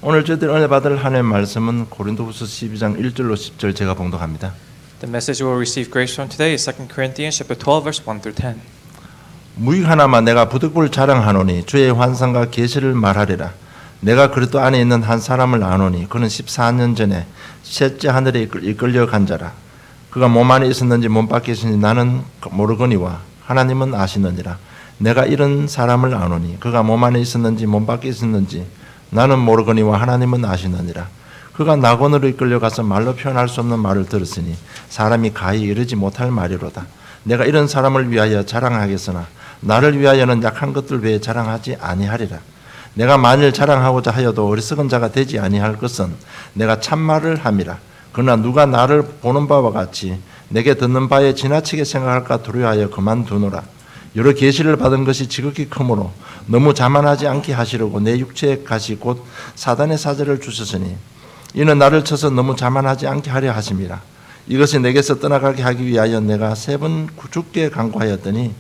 오늘 저희들 은혜 받을 하나님의 말씀은 고린도후서 12장 1절로 10절 제가 봉독합니다. The message we will receive grace from today is 2 Corinthians chapter 12 verse 1 through 10. 무익 하나만 내가 부득불 자랑하노니 주의 환상과 계시를 말하리라. 내가 그리스도 안에 있는 한 사람을 아노니 그는 14년 전에 셋째 하늘에 이끌려 간 자라. 그가 몸 안에 있었는지 몸 밖에 있었는지 나는 모르거니와 하나님은 아시느니라. 내가 이런 사람을 아노니 그가 몸 안에 있었는지 몸 밖에 있었는지 나는 모르거니와 하나님은 아시느니라. 그가 낙원으로 이끌려가서 말로 표현할 수 없는 말을 들었으니 사람이 가히 이르지 못할 말이로다. 내가 이런 사람을 위하여 자랑하겠으나 나를 위하여는 약한 것들 외에 자랑하지 아니하리라. 내가 만일 자랑하고자 하여도 어리석은 자가 되지 아니할 것은 내가 참말을 함이라. 그러나 누가 나를 보는 바와 같이 내게 듣는 바에 지나치게 생각할까 두려워하여 그만두노라. 여러 계시를 받은 것이 지극히 크므로 너무 자만하지 않게 하시려고 내 육체의 가시 곧 사단의 사제를 주셨으니 이는 나를 쳐서 너무 자만하지 않게 하려 하심이라. 이것이 내게서 떠나가게 하기 위하여 내가 3번 죽게 간구하였더니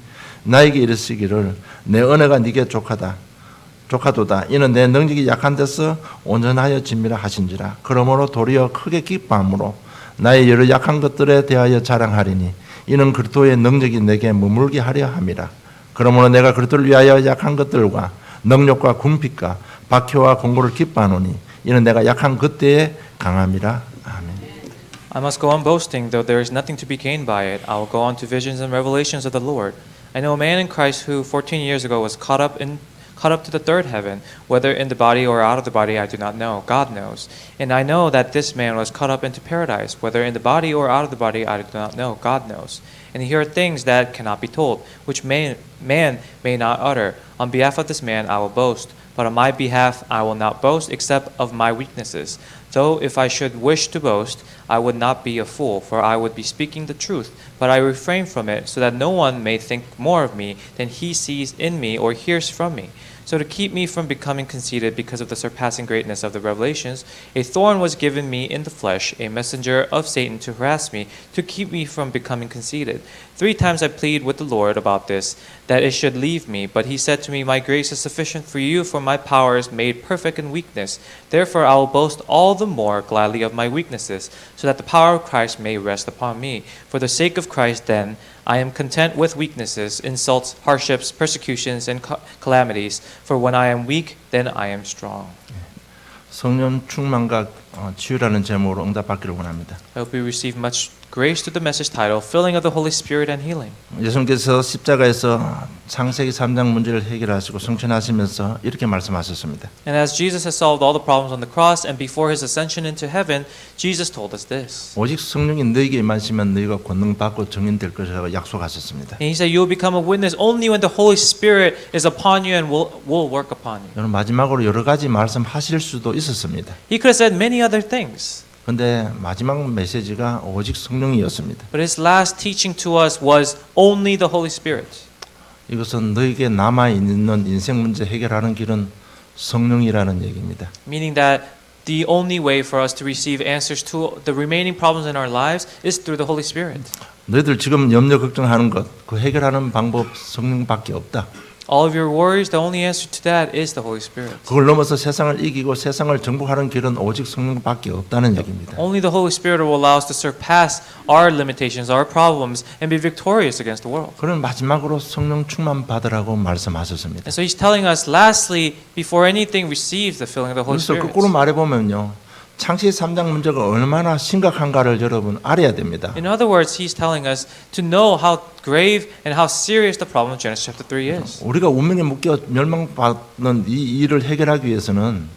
나에게 이르시기를 내 은혜가 네게 족하도다. 이는 내 능력이 약한 데서 온전하여 짐이라 하신지라. 그러므로 도리어 크게 기뻐함으로 나의 여러 약한 것들에 대하여 자랑하리니 이는 그리스도의 능력이 내게 머물게 하려 함이라. 그러므로 내가 그리스도를 위하여 약한 것들과 능력과 궁핍과 박해와 공고를 기뻐하노니 이는 내가 약한 그때에 강함이라. 아멘. I must go on boasting, though there is nothing to be gained by it. I will go on to visions and revelations of the Lord. I know a man in Christ who 14 years ago was caught up to the third heaven, whether in the body or out of the body I do not know. God knows. And I know that this man was caught up into paradise, whether in the body or out of the body I do not know. God knows. And here are things that cannot be told, which man may not utter. On behalf of this man I will boast, but on my behalf I will not boast except of my weaknesses. Though if I should wish to boast, I would not be a fool, for I would be speaking the truth. But I refrain from it, so that no one may think more of me than he sees in me or hears from me. So to keep me from becoming conceited because of the surpassing greatness of the revelations, a thorn was given me in the flesh, a messenger of Satan to harass me, to keep me from becoming conceited. 3 times I pleaded with the Lord about this, that it should leave me. But he said to me, My grace is sufficient for you, for my power is made perfect in weakness. Therefore I will boast all the more gladly of my weaknesses, so that the power of Christ may rest upon me. For the sake of Christ, then, I am content with weaknesses, insults, hardships, persecutions, and calamities. For when I am weak, then I am strong. 성령 충만과 치유라는 제목으로 응답받기를 원합니다. I hope we receive much grace to the message title, Filling of the Holy Spirit and Healing. 예수님께서 십자가에서 창세기 3장 문제를 해결하시고 승천하시면서 이렇게 말씀하셨습니다. And as Jesus has solved all the problems on the cross and before his ascension into heaven, Jesus told us this. 오직 성령이 너희에게 임하시면 너희가 권능 받고 증인될 것이라고 약속하셨습니다. And he said, you will become a witness only when the Holy Spirit is upon you and will work upon you. 여러분 마지막으로 여러 가지 말씀하실 수도 있었습니다. He could have said many other things. 근데 마지막 메시지가 오직 성령이었습니다. But his last teaching to us was only the Holy Spirit. 이것은 너에게 남아 있는 인생 문제 해결하는 길은 성령이라는 얘기입니다. Meaning that the only way for us to receive answers to the remaining problems in our lives is through the Holy Spirit. 너희들 지금 염려 걱정하는 것, 그 해결하는 방법 성령밖에 없다. All of your worries, the only answer to that is the Holy Spirit. 그걸 넘어서 세상을 이기고 세상을 정복하는 길은 오직 성령밖에 없다는 얘기입니다. Only the Holy Spirit will allow us to surpass our limitations, our problems, and be victorious against the world. 그런 마지막으로 성령 충만 받으라고 말씀하셨습니다. And so he's telling us, lastly, before anything receives the filling of the Holy 그래서 Spirit. 거꾸로 말해보면요. 창세기 3장 문제가 얼마나 심각한가를 여러분 알아야 됩니다. In other words, he's telling us to know how grave and how serious the problem of Genesis chapter 3 is. 우리가 운명에 묶여 멸망받는 이 일을 해결하기 위해서는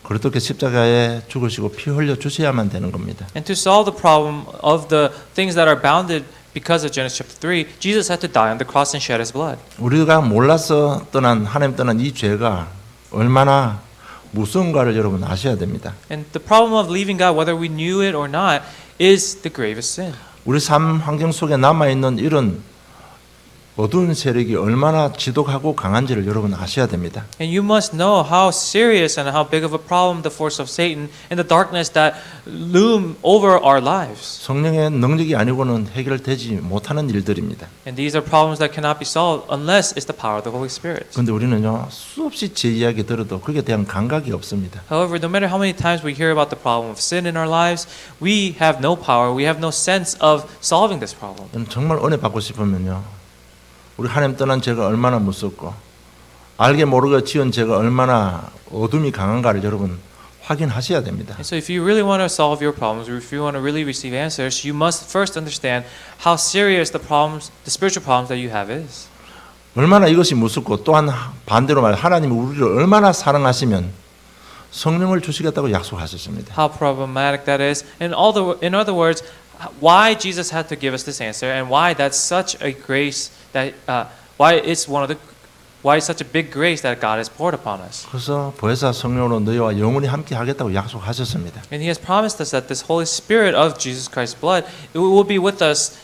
그렇게 십자가에 죽으시고 피 흘려 주셔야만 되는 겁니다. And to solve the problem of the things that are bounded because of Genesis chapter 3, Jesus had to die on the cross and shed his blood. 우리가 몰라서 하나님 떠난 이 죄가 얼마나 무서운가를 여러분 아셔야 됩니다. And the problem of leaving God, whether we knew it or not, is the gravest sin. 우리 삶 환경 속에 남아 있는 이런 어두운 세력이 얼마나 지독하고 강한지를 여러분 아셔야 됩니다. And you must know how serious and how big of a problem the force of Satan and the darkness that loom over our lives. 성령의 능력이 아니고는 해결되지 못하는 일들입니다. And these are problems that cannot be solved unless it's the power of the Holy Spirit. 그런데 우리는요 수없이 제 이야기 들어도 그에 대한 감각이 없습니다. However, no matter how many times we hear about the problem of sin in our lives, we have no power, we have no sense of solving this problem. 저는 정말 은혜 받고 싶으면요 우리 하나님 떠난 죄가 얼마나 무섭고 알게 모르게 지은 죄가 얼마나 어둠이 강한가를 여러분 확인하셔야 됩니다. And so if you really want to solve your problems, or if you want to really receive answers, you must first understand how serious the problems, the spiritual problems that you have is. 얼마나 이것이 무섭고 또한 반대로 말 하나님이 우리를 얼마나 사랑하시면 성령을 주시겠다고 약속하셨습니다. How problematic that is. And in other words, why Jesus had to give us this answer, and why that's such a grace that why it's such a big grace that God has poured upon us. 그래서 보혜사 성령으로 너희와 영원히 함께 하겠다고 약속하셨습니다. And He has promised us that this Holy Spirit of Jesus Christ's blood, it will be with us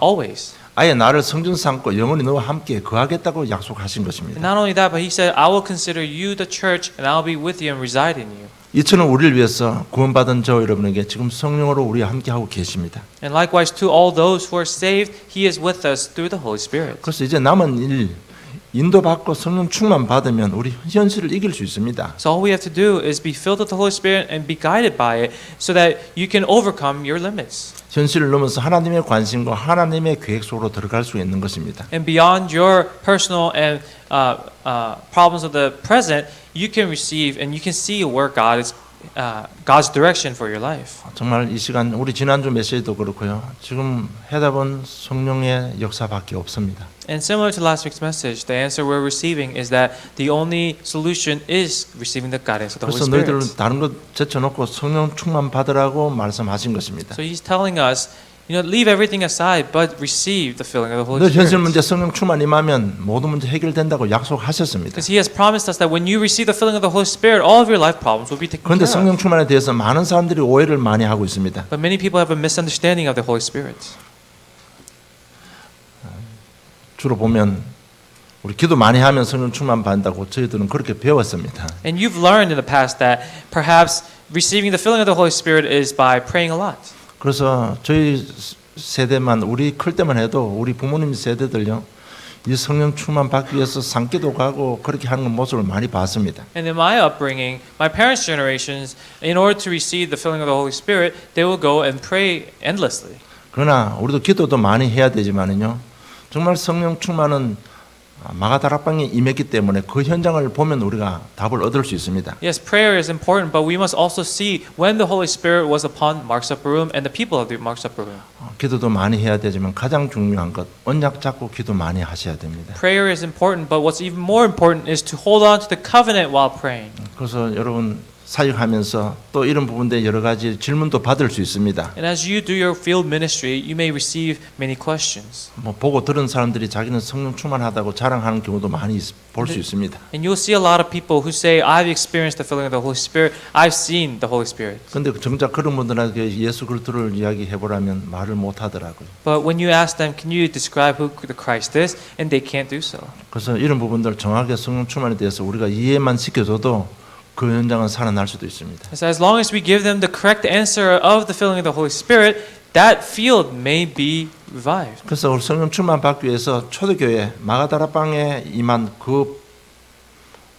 always. 아예 나를 성전 삼고 영원히 너와 함께 거하겠다고 약속하신 And 것입니다. not only that, but He said, "I will consider you the church, and I will be with you and reside in you." 이처럼 우리를 위해서 구원받은 저 여러분에게 지금 성령으로 우리와 함께 하고 계십니다. And likewise to all those who are saved, He is with us through the Holy Spirit. 그래서 이제 남은 일 인도받고 성령 충만 받으면 우리 현실을 이길 수 있습니다. So all we have to do is be filled with the Holy Spirit and be guided by it, so that you can overcome your limits. 현실을 넘어서 하나님의 관심과 하나님의 계획 속으로 들어갈 수 있는 것입니다. And beyond your personal and problems of the present, you can receive and you can see where God's direction for your life. 정말 이 시간 우리 지난주 메시지도 그렇고요. 지금 해답은 성령의 역사밖에 없습니다. And similar to last week's message, the answer we're receiving is that the only solution is receiving the guidance of the Holy 그래서 Spirit. 너희들은 다른 것 제쳐놓고 성령 충만 받으라고 말씀하신 것입니다. So He's telling us, leave everything aside, but receive the filling of the Holy 너 현실 Spirit. 문제 성령 충만 임하면 모든 문제 해결된다고 약속하셨습니다. Because He has promised us that when you receive the filling of the Holy Spirit, all of your life problems will be taken 그런데 care of. 성령 충만에 대해서 많은 사람들이 오해를 많이 하고 있습니다. But many people have a misunderstanding of the Holy Spirit. 주로 보면 우리 기도 많이 하면 성령 충만 받는다고 저희들은 그렇게 배웠습니다. And you've learned in the past that perhaps receiving the filling of the Holy Spirit is by praying a lot. 그래서 저희 세대만 우리 클 때만 해도 우리 부모님 세대들요 이 성령 충만 받기 위해서 산기도 가고 그렇게 하는 모습을 많이 봤습니다. And in my upbringing, my parents' generations, in order to receive the filling of the Holy Spirit, they will go and pray endlessly. 그러나 우리도 기도도 많이 해야 되지만은요 정말 성령 충만은 마가다락방에 임했기 때문에 그 현장을 보면 우리가 답을 얻을 수 있습니다. Yes, prayer is important, but we must also see when the Holy Spirit was upon Mark's upper room and the people of the Mark's upper room. 기도도 많이 해야 되지만 가장 중요한 것 언약 잡고 기도 많이 하셔야 됩니다. Prayer is important, but what's even more important is to hold on to the covenant while praying. 그래서 여러분 사역하면서 또 이런 부분에 여러 가지 질문도 받을 수 있습니다. And as you do your field ministry, you may receive many questions. 뭐 보고 들은 사람들이 자기는 성령 충만하다고 자랑하는 경우도 많이 볼 수 있습니다. And you'll see a lot of people who say, I've experienced the filling of the Holy Spirit, I've seen the Holy Spirit. 근데 정작 그런 분들에게 예수 그리스도를 이야기해 보라면 말을 못 하더라고요. But when you ask them, can you describe who the Christ is? And they can't do so. 그래서 이런 부분들 정확하게 성령 충만에 대해서 우리가 이해만 시켜줘도 그 현장은 살아날 수도 있습니다. So as long as we give them the correct answer of the filling of the Holy Spirit, that field may be revived. 그래서 우리 성령 충만 받기 위해서 초대교회 마가다락방에 임한 그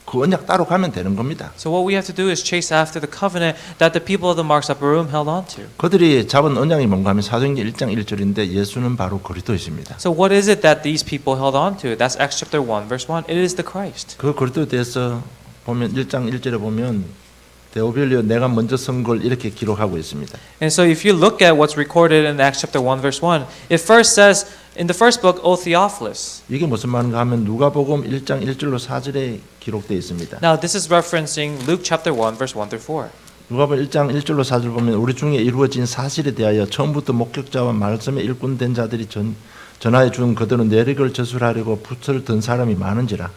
언약 따로 가면 되는 겁니다. So what we have to do is chase after the covenant that the people of the Mark's upper room held on to. 그들이 잡은 언약이 뭔가 하면 사도행전 1장 1절인데 예수는 바로 그리스도이십니다. So what is it that these people held on to? That's Acts chapter 1 verse 1. It is the Christ. 그 그리스도에 대해서 보면 1장 1절에 보면 데오빌리오 내가 먼저 선 걸 이렇게 기록하고 있습니다. And so if you look at what's recorded in Acts chapter 1 verse 1, it first says in the first book, O Theophilus. 이게 무슨 말인가 하면 누가복음 1장 1절로 4절에 기록되어 있습니다. Now this is referencing Luke chapter 1 verse 1 through 4. 누가복음 1장 1절로 4절 보면 우리 중에 이루어진 사실에 대하여 처음부터 목격자와 말씀에 일꾼된 자들이 전하여 준 그들은 내력을 저술하려고 붓을 든 사람이 많은지라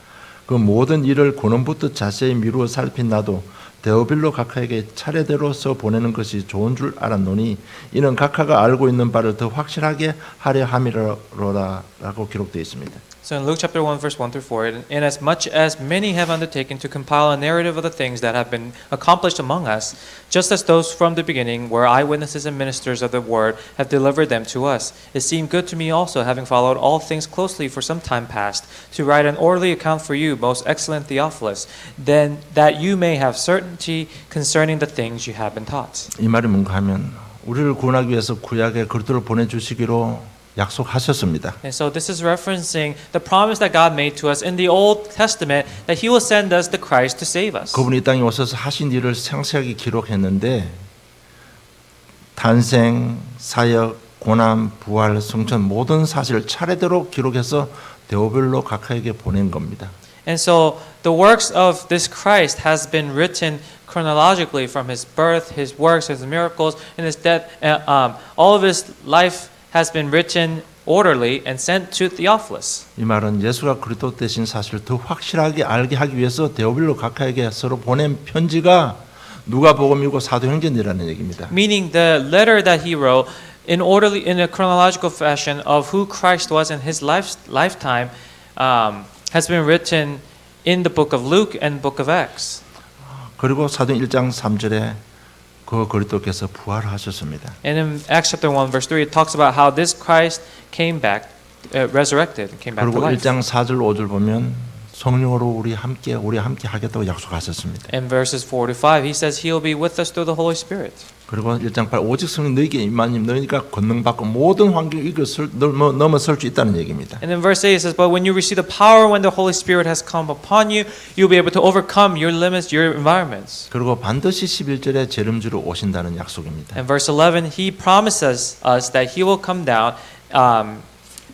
그 모든 일을 근원부터 자세히 미루어 살핀 나도 데오빌로 각하에게 차례대로 써 보내는 것이 좋은 줄 알았노니 이는 각하가 알고 있는 바를 더 확실하게 하려 함이로라라고 기록되어 있습니다. So in Luke chapter 1 verse 1 through 4, inasmuch as many have undertaken to compile a narrative of the things that have been accomplished among us, just as those from the beginning were eyewitnesses and ministers of the word have delivered them to us, it seemed good to me also, having followed all things closely for some time past, to write an orderly account for you, most excellent Theophilus, then that you may have certainty concerning the things you have been taught. 이 말이 뭔가 하면 우리를 구원하기 위해서 구약에 그리스도를 보내주시기로 약속하셨습니다. And so this is referencing the promise that God made to us in the Old Testament that He will send us the Christ to save us. 그분이 이 땅에 오셔서 하신 일을 상세하게 기록했는데 탄생, 사역, 고난, 부활, 승천 모든 사실을 차례대로 기록해서 데오빌로 각하에게 보낸 겁니다. And so the works of this Christ has been written chronologically from His birth, His works, His miracles, and His death. All of His life has been written orderly and sent to Theophilus. 이 말은 예수가 그리스도 되신 사실을 더 확실하게 알게 하기 위해서 데오빌로 각하에게 서로 보낸 편지가 누가복음이고 사도행전이라는 얘기입니다. Meaning the letter that he wrote in a chronological fashion of who Christ was in his lifetime has been written in the book of Luke and book of Acts. 그리고 사도행 1장 3절에 그 그리스도께서 부활하셨습니다. And in Acts chapter 1 verse 3 it talks about how this Christ came back resurrected, came back to 그리고 life. 1장 4절 5절 보면 성령으로 우리 함께 하겠다고 약속하셨습니다. In verses 4 to 5 he says he will be with us through the Holy Spirit. 그리고 1장 8 오직 성령 너희에게 임하님 너희가 권능받고 모든 환경을 넘어설 수 있다는 얘기입니다. And in verse 8 it says, but when you receive the power when the Holy Spirit has come upon you, you'll be able to overcome your limits, your environments. 그리고 반드시 11절에 재림주로 오신다는 약속입니다. In verse 11 he promises us that he will come down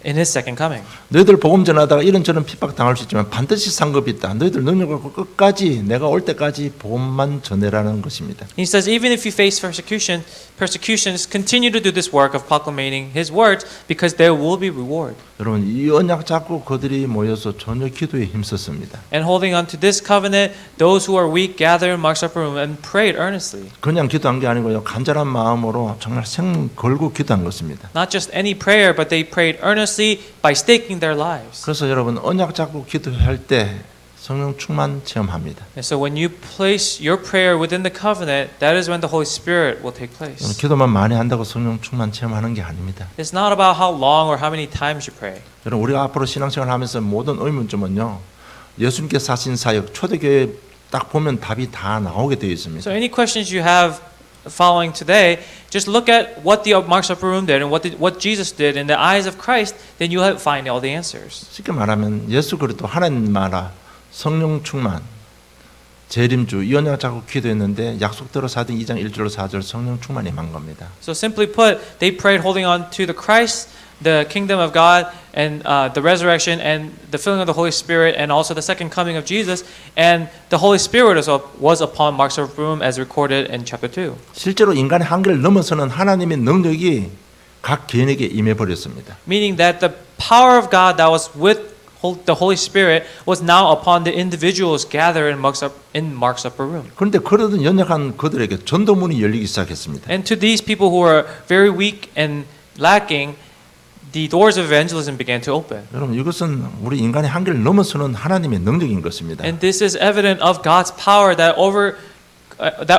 in his second coming. 너희들 복음 전하다가 이런저런 핍박 당할 수 있지만 반드시 상급이 있다. 너희들 능력을 갖고 끝까지 내가 올 때까지 복음만 전해라는 것입니다. He says even if you face persecutions, continue to do this work of proclaiming his words because there will be reward. 여러분 이 언약 잡고 그들이 모여서 전혀 기도에 힘썼습니다. And holding on to this covenant, those who are weak gathered in Mark's upper room and prayed earnestly. 그냥 기도한 게 아니고요. 간절한 마음으로 정말 생 걸고 기도한 것입니다. Not just any prayer, but they prayed earnestly by staking their lives. 그래서 여러분 언약 잡고 기도할 때 성령 충만 체험합니다. And so when you place your prayer within the covenant, that is when the Holy Spirit will take place. 기도만 많이 한다고 성령 충만 체험하는 게 아닙니다. It's not about how long or how many times you pray. 여러분 우리가 앞으로 신앙생활 하면서 모든 의문점은요. 예수님께서 하신 사역 초대교회 딱 보면 답이 다 나오게 되어 있습니다. So any questions you have following today, just look at what the Mark's upper room did and what Jesus did in the eyes of Christ, then you'll find all the answers. 쉽게 말하면 예수 그리스도 하나님 나라 성령 충만 재림주 이 언약 잡고 기도했는데 약속대로 사도행 2장 1절로 4절 성령 충만이 임한 겁니다. So simply put, they prayed holding on to the Christ, the kingdom of God, and the resurrection, and the filling of the Holy Spirit, and also the second coming of Jesus, and the Holy Spirit was upon Mark's upper room as recorded in chapter 2. 실제로 인간의 한계를 넘어서는 하나님의 능력이 각 개인에게 임해 버렸습니다. Meaning that the power of God that was with the Holy Spirit was now upon the individuals gathered in Mark's upper room. 그런데 그러던 연약한 그들에게 전도문이 열리기 시작했습니다. And to these people who are very weak and lacking, the doors of evangelism began to open. 여러분 이것은 우리 인간의 한계를 넘어서는 하나님의 능력인 것입니다. And this is evident of God's power that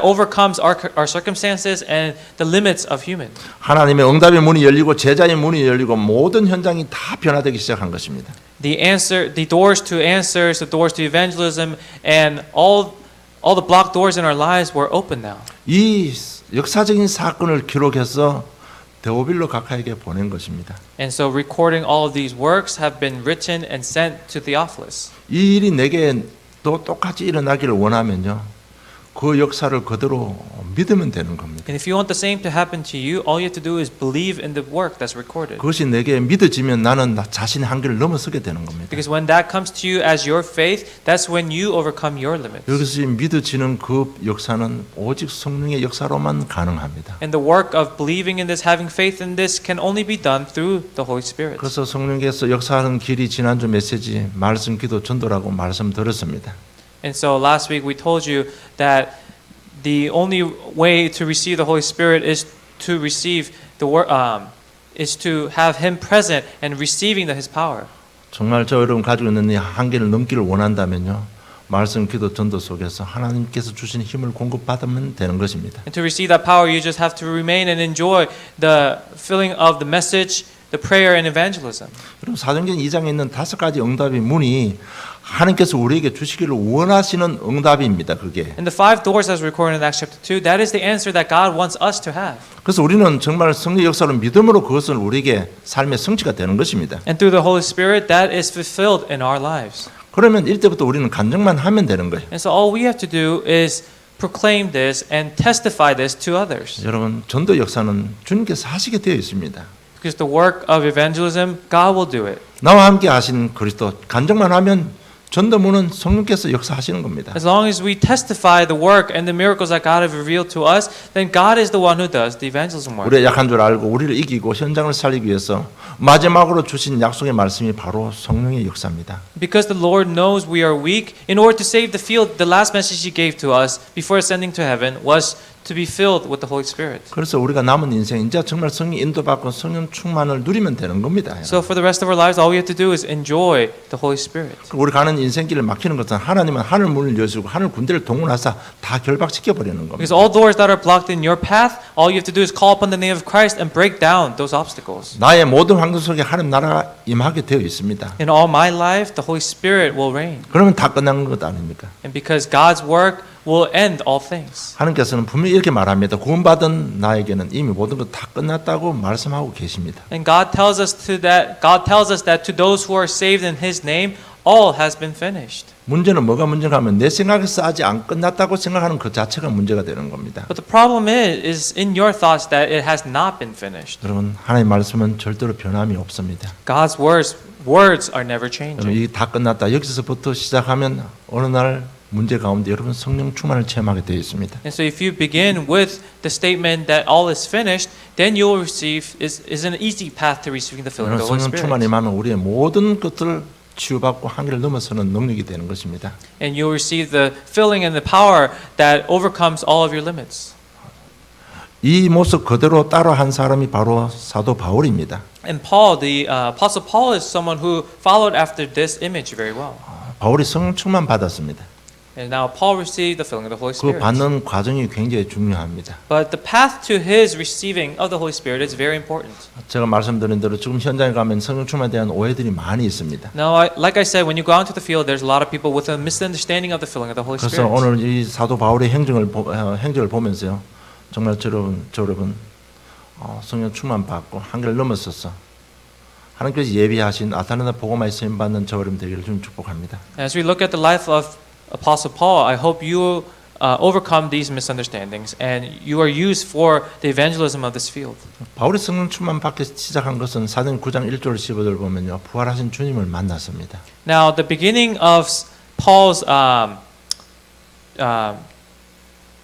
overcomes our circumstances and the limits of human. 하나님의 응답의 문이 열리고 제자의 문이 열리고 모든 현장이 다 변화되기 시작한 것입니다. The doors to answers, the doors to evangelism, and all the blocked doors in our lives were open now. 이 역사적인 사건을 기록해서 데오빌로 각하에게 보낸 것입니다. And so recording all of these works have been written and sent to Theophilus. 이 일이 내게 또 똑같이 일어나기를 원하면요. 그 역사를 그대로 믿으면 되는 겁니다. And if you want the same to happen to you, all you have to do is believe in the work that's recorded. 그것이 내게 믿어지면 나는 나 자신의 한계를 넘어서게 되는 겁니다. Because when that comes to you as your faith, that's when you overcome your limits. 여기서 믿어지는 그 역사는 오직 성령의 역사로만 가능합니다. And the work of believing in this, having faith in this, can only be done through the Holy Spirit. 그래서 성령께서 역사하는 길이 지난주 메시지 말씀, 기도, 전도라고 말씀 드렸습니다. And so last week we told you that the only way to receive the Holy Spirit is to receive the is to have Him present and receiving His power. 정말 저 여러분 가지고 있는 이 한계를 넘기를 원한다면요, 말씀, 기도, 전도 속에서 하나님께서 주신 힘을 공급받으면 되는 것입니다. And to receive that power, you just have to remain and enjoy the filling of the message, the prayer, and evangelism. 여러분 사도행전 2장에 있는 5가지 응답의 문이 하나님께서 우리에게 주시기를 원하시는 응답입니다. 그게. And the 5 doors as recorded in Acts chapter 2, that is the answer that God wants us to have. 그래서 우리는 정말 성령 역사로 믿음으로 그것을 우리에게 삶의 성취가 되는 것입니다. And through the Holy Spirit, that is fulfilled in our lives. 그러면 이때부터 우리는 간증만 하면 되는 거예요. And so all we have to do is proclaim this and testify this to others. 여러분 전도 역사는 주님께서 하시게 되어 있습니다. Because the work of evangelism, God will do it. 나와 함께 하신 그리스도 간증만 하면 전도문은 성령께서 역사하시는 겁니다. As long as we testify the work and the miracles that God has revealed to us, then God is the one who does the evangelism work. 우리가 약한 줄 알고 우리를 이기고 현장을 살리기 위해서 마지막으로 주신 약속의 말씀이 바로 성령의 역사입니다. Because the Lord knows we are weak, in order to save the field, the last message He gave to us before ascending to heaven was to be filled with the Holy Spirit. 그래서 우리가 남은 인생 이제 정말 성령 인도받고 성령 충만을 누리면 되는 겁니다. So for the rest of our lives, all we have to do is enjoy the Holy Spirit. 우리 가는 인생길을 막히는 것은 하나님은 하늘 문을 여시고 하늘 군대를 동원하사 다 결박시켜 버리는 겁니다. Because all doors that are blocked in your path, all you have to do is call upon the name of Christ and break down those obstacles. 나의 모든 환경 속에 하나님 나라가 임하게 되어 있습니다. In all my life, the Holy Spirit will reign. 그러면 다 끝난 것 아닙니까? And because God's work will end all things. 하나님께서는 분명히 이렇게 말합니다. 구원받은 나에게는 이미 모든 것 다 끝났다고 말씀하고 계십니다. And God tells us that to those who are saved in His name, all has been finished. 문제는 뭐가 문제가 하면 내 생각에서 아직 안 끝났다고 생각하는 그 자체가 문제가 되는 겁니다. But the problem is in your thoughts that it has not been finished. 여러분 하나님의 말씀은 절대로 변함이 없습니다. God's words are never changing. 이게 다 끝났다. 여기서부터 시작하면 어느 날 문제 가운데 여러분 성령 충만을 체험하게 되어 있습니다. And so if you begin with the statement that all is finished, then you will receive is an easy path to receiving the filling of the Holy 성령 충만이 Spirit. 임하면 우리의 모든 것들을 치유받고 한계를 넘어서는 능력이 되는 것입니다. And you will receive the filling and the power that overcomes all of your limits. 이 모습 그대로 따라한 사람이 바로 사도 바울입니다. And Paul, the Apostle Paul, is someone who followed after this image very well. 바울이 성령 충만 받았습니다. And now Paul received the filling of the Holy 그 Spirit. 받는 과정이 굉장히 중요합니다. But the path to his receiving of the Holy Spirit is very important. 제가 말씀드린 대로 지금 현장에 가면 성령 충만에 대한 오해들이 많이 있습니다. Now, like I said, when you go out to the field, there's a lot of people with a misunderstanding of the filling of the Holy 그래서 Spirit. 오늘 이 사도 바울의 행적을 보면서요, 정말 저 여러분 성령 충만 받고 한계를 넘어서서 하나님께서 예비하신 아타나다 복음화에 쓰임 받는 저 여러분 되기를 좀 축복합니다. As we look at the life of Apostle Paul, I hope you overcome these misunderstandings and you are used for the evangelism of this field. 바울이 성령 충만 받기 시작한 것은 사도행 9장 1절 15절 보면요, 부활하신 주님을 만났습니다. Now, the beginning of Paul's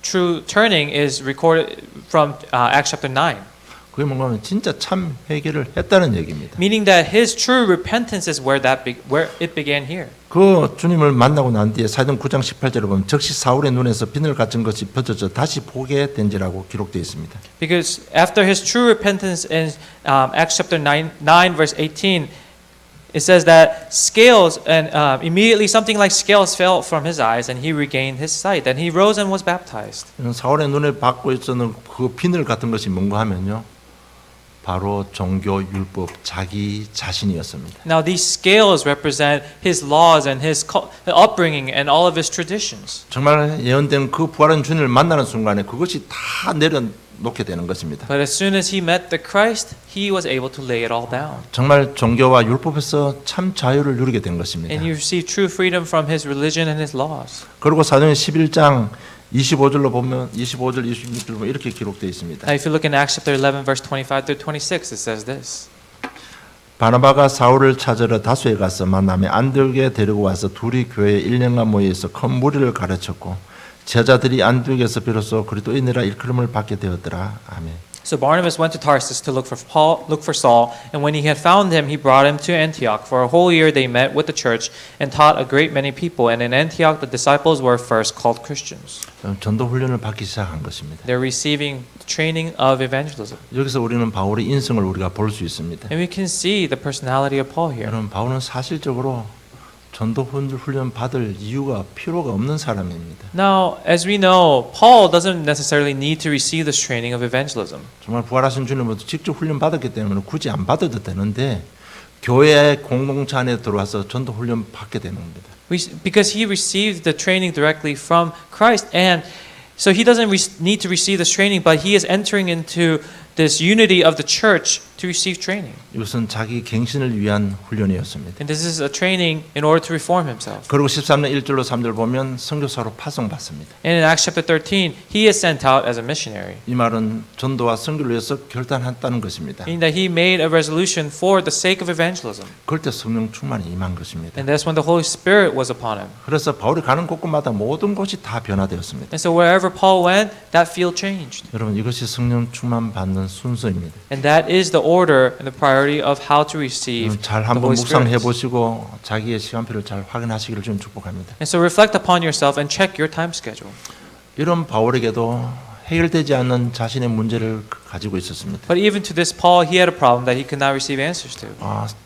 true turning is recorded from Acts chapter 9. 그게 뭔가 하면 진짜 참 회개를 했다는 얘기입니다. Meaning that his true repentance is where it began here. 그 주님을 만나고 난 뒤에 사도행 9장 18절에 보면 즉시 사울의 눈에서 비늘 같은 것이 벗어져 다시 보게 된지라고 기록되어 있습니다. Because after his true repentance in Acts chapter 9 verse 18, it says that scales and immediately something like scales fell from his eyes and he regained his sight. Then he rose and was baptized. 사울의 눈에 받고 있었는 그 비늘 같은 것이 뭔가 하면요, 바로 종교 율법 자기 자신이었습니다. Now these scales represent his laws and his upbringing and all of his traditions. 정말 예언된 그 부활한 주님을 만나는 순간에 그것이 다 내려놓게 되는 것입니다. But as soon as he met the Christ, he was able to lay it all down. 정말 종교와 율법에서 참 자유를 누리게 된 것입니다. And he received true freedom from his religion and his laws. 그리고 사도행 11장 25절로 보면 25절 26절 보면 이렇게 기록되어 있습니다. Now if you look in Acts chapter 11 verse 25 through 26, it says this. 바나바가 사울을 찾으러 다소에 가서 만남에 안디옥에 데리고 와서 둘이 교회에 1년간 모여서 큰 무리를 가르쳤고 제자들이 안디옥에서 비로소 그리스도인이라 일컬음을 받게 되었더라. 아멘. So Barnabas went to Tarsus to look for Saul, and when he had found him, he brought him to Antioch. For a whole year they met with the church and taught a great many people. And in Antioch the disciples were first called Christians. 전도 훈련을 받기 시작한 것입니다. They're receiving training of evangelism. 여기서 우리는 바울의 인성을 우리가 볼 수 있습니다. And we can see the personality of Paul here. 여러분 바울은 사실적으로 전도 훈련 받을 이유가 필요가 없는 사람입니다. Now, as we know, Paul doesn't necessarily need to receive this training of evangelism. 정말 부활하신 주님부터 직접 훈련 받았기 때문에 굳이 안 받아도 되는데 교회 공동체 안에 들어와서 전도 훈련 받게 되는 겁니다. Because he received the training directly from Christ, and so he doesn't need to receive this training, but he is entering into this unity of the church to receive training. 이것은 자기 갱신을 위한 훈련이었습니다. And this is a training in order to reform himself. 그리고 13년 1절로 3절 보면 선교사로 파송받습니다. And in Acts chapter 13, he is sent out as a missionary. 이 말은 전도와 선교를 위해서 결단했다는 것입니다. Meaning that he made a resolution for the sake of evangelism. 그럴 때 성령 충만이 임한 것입니다. And that's when the Holy Spirit was upon him. 그래서 바울이 가는 곳곳마다 모든 곳이 다 변화되었습니다. And so wherever Paul went, that field changed. 여러분 이것이 성령 충만 받는 순서입니다. And that is the order and the priority of how to receive 잘 the 한번 Holy 묵상해 Spirit. 보시고 자기의 시간표를 잘 확인하시기를 좀 축복합니다. And so reflect upon yourself and check your time schedule. 이런 바울에게도 해결되지 않는 자신의 문제를 가지고 있었습니다. But even to this Paul, he had a problem that he could not receive answers to.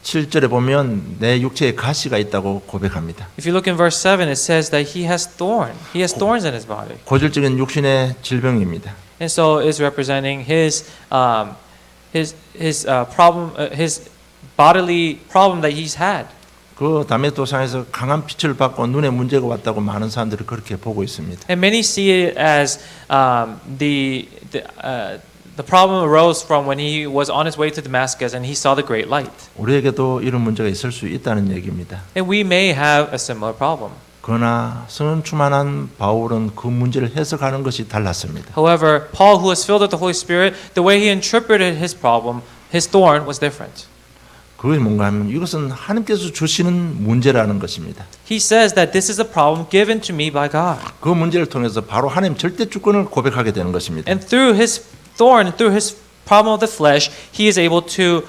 7절에 보면 내 육체에 가시가 있다고 고백합니다. If you look in verse 7, it says that he has thorns in his body. 고질적인 육신의 질병입니다. And so it's representing his problem, his bodily problem that he's had. 그 담의 도상에서 강한 빛을 받고 눈에 문제가 왔다고 많은 사람들이 그렇게 보고 있습니다. And many see it as the problem arose from when he was on his way to Damascus and he saw the great light. 우리에게도 이런 문제가 있을 수 있다는 얘기입니다. And we may have a similar problem. 그러나 성령 충만한 바울은 그 문제를 해석하는 것이 달랐습니다. However, Paul, who was filled with the Holy Spirit, the way he interpreted his problem, his thorn, was different. 그게 뭔가 하면 이것은 하나님께서 주시는 문제라는 것입니다. He says that this is a problem given to me by God. 그 문제를 통해서 바로 하나님 절대 주권을 고백하게 되는 것입니다. And through his thorn, through his problem of the flesh, he is able to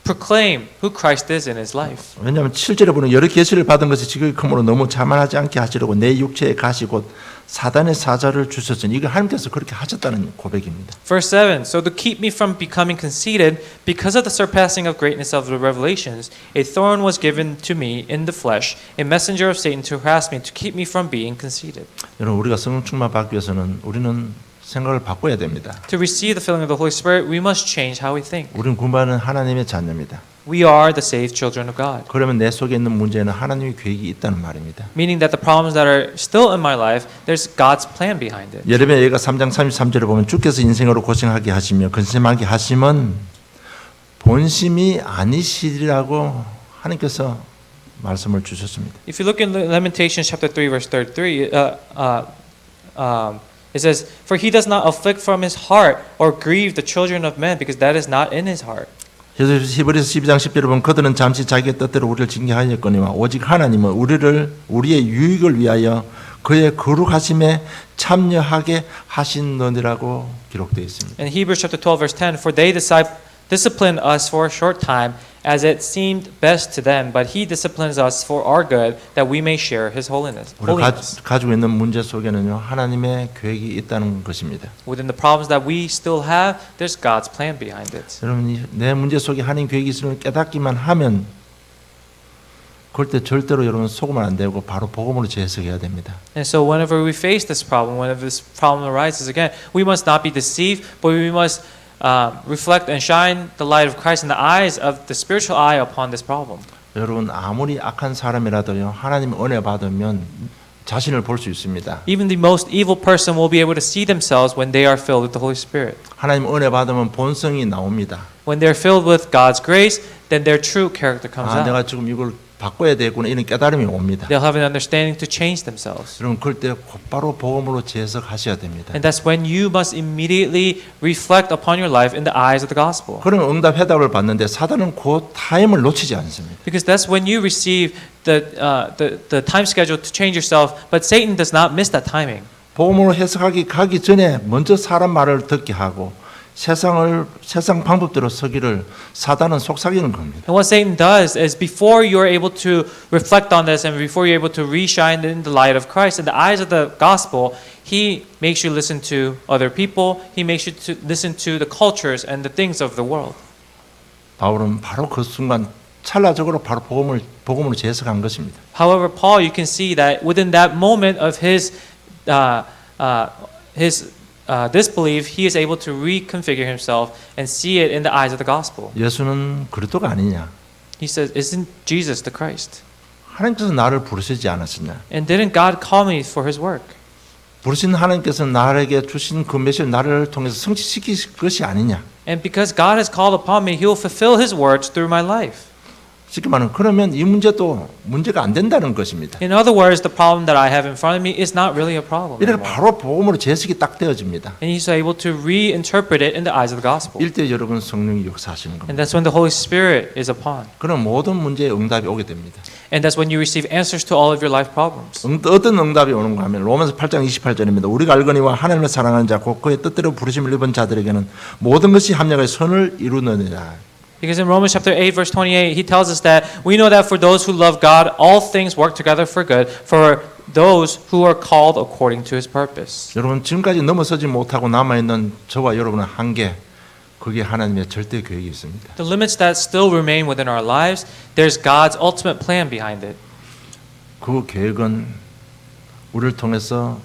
proclaim who Christ is in his life. 왜냐하면 7절에 보면 여러 계시를 받은 것이 지극히 크므로 너무 자만하지 않게 하시려고 내 육체에 가시 곧 사단의 사자를 주셨으니 이거 하나님께서 그렇게 하셨다는 고백입니다. Verse 7, so to keep me from becoming conceited, because of the surpassing of greatness of the revelations, a thorn was given to me in the flesh, a messenger of Satan to harass me, to keep me from being conceited. 여러분 우리가 성령 충만 받기 위해서는 우리는 생각을 바꿔야 됩니다. To receive the filling of the Holy Spirit, we must change how we think. 우리는 구원받은 하나님의 자녀입니다. We are the saved children of God. 그러면 내 속에 있는 문제에는 하나님의 계획이 있다는 말입니다. Meaning that the problems that are still in my life, there's God's plan behind it. 예레미야 예가 3장 33절에 보면 주께서 인생으로 고생하게 하시며 근심하게 하심은 본심이 아니시리라고 하나님께서 말씀을 주셨습니다. If you look in Lamentations chapter 3 verse 33, it says, "For he does not afflict from his heart or grieve the children of men, because that is not in his heart." 히브리서 12장 10절에 보면 그들은 잠시 자기의 뜻대로 우리를 징계하였거니와 오직 하나님은 우리의 유익을 위하여 그의 거룩하심에 참여하게 하신느니라고 기록되어 있습니다. In Hebrews chapter 12 verse 10, "For they discipline us for a short time, as it seemed best to them, but he disciplines us for our good, that we may share his holiness." 우리가 가지고 있는 문제 속에는요 하나님의 계획이 있다는 것입니다. Within the problems that we still have, there's God's plan behind it. 여러분이 내 문제 속에 하나님 계획이 있음을 깨닫기만 하면 그럴 때 절대로 여러분 속으면 안 되고 바로 복음으로 재해석해야 됩니다. And so whenever we face this problem, whenever this problem arises again, we must not be deceived, but we must reflect and shine the light of Christ in the eyes of the spiritual eye upon this problem. 여러분 아무리 악한 사람이라도요 하나님 은혜 받으면 자신을 볼 수 있습니다. Even the most evil person will be able to see themselves when they are filled with the Holy Spirit. 하나님 은혜 받으면 본성이 나옵니다. When they're filled with God's grace, then their true character comes out. 내가 지금 이걸 바꿔야 되겠구나 이런 깨달음이 옵니다. They'll have an understanding to change themselves. 여러분 그럴 때 곧바로 복음으로 재해석하셔야 됩니다. And that's when you must immediately reflect upon your life in the eyes of the gospel. 그런 응답 해답을 받는데 사단은 그 타임을 놓치지 않습니다. Because that's when you receive the time schedule to change yourself, but Satan does not miss that timing. 복음으로 해석하기 가기 전에 먼저 사람 말을 듣게 하고 세상 방법대로 서기를 사단은 속삭이는 겁니다. And what Satan does is before you're able to reflect on this and before you're able to re-shine in the light of Christ in the eyes of the gospel, he makes you listen to other people. He makes you to listen to the cultures and the things of the world. 바울은 바로 그 순간 찰나적으로 바로 복음으로 재해석한 것입니다. However, Paul, you can see that within that moment of his disbelief, he is able to reconfigure himself and see it in the eyes of the gospel. 예수는 그리스도가 아니냐? He says, "Isn't Jesus the Christ? 하나님께서 나를 부르시지 않았느냐? And didn't God call me for His work? 부르신 하나님께서 나에게 주신 그 메시지를 나를 통해서 성취시킬 것이 아니냐? And because God has called upon me, He will fulfill His words through my life." 쉽게 말하면 그러면 이 문제도 문제가 안 된다는 것입니다. In other words, the problem that I have in front of me is not really a problem 이렇게 anymore. 바로 복음으로 재해석이 딱 되어집니다. And He's able to reinterpret it in the eyes of the gospel. 일대 여러분 성령이 역사하시는 겁니다. And that's when the Holy Spirit is upon. 그런 모든 문제에 응답이 오게 됩니다. And that's when you receive answers to all of your life problems. 어떤 응답이 오는가 하면 로마서 8장 28절입니다. 우리가 알거니와 하나님을 사랑하는 자 곧 그의 뜻대로 부르심을 입은 자들에게는 모든 것이 합력하여 선을 이루느니라. Because in Romans chapter 8 verse 28 he tells us that we know that for those who love God all things work together for good for those who are called according to his purpose. 여러분 지금까지 넘어서지 못하고 남아있는 저와 여러분의 한계 그게 하나님의 절대 계획이 있습니다. The limits that still remain within our lives, there's God's ultimate plan behind it. 그 계획은 우리를 통해서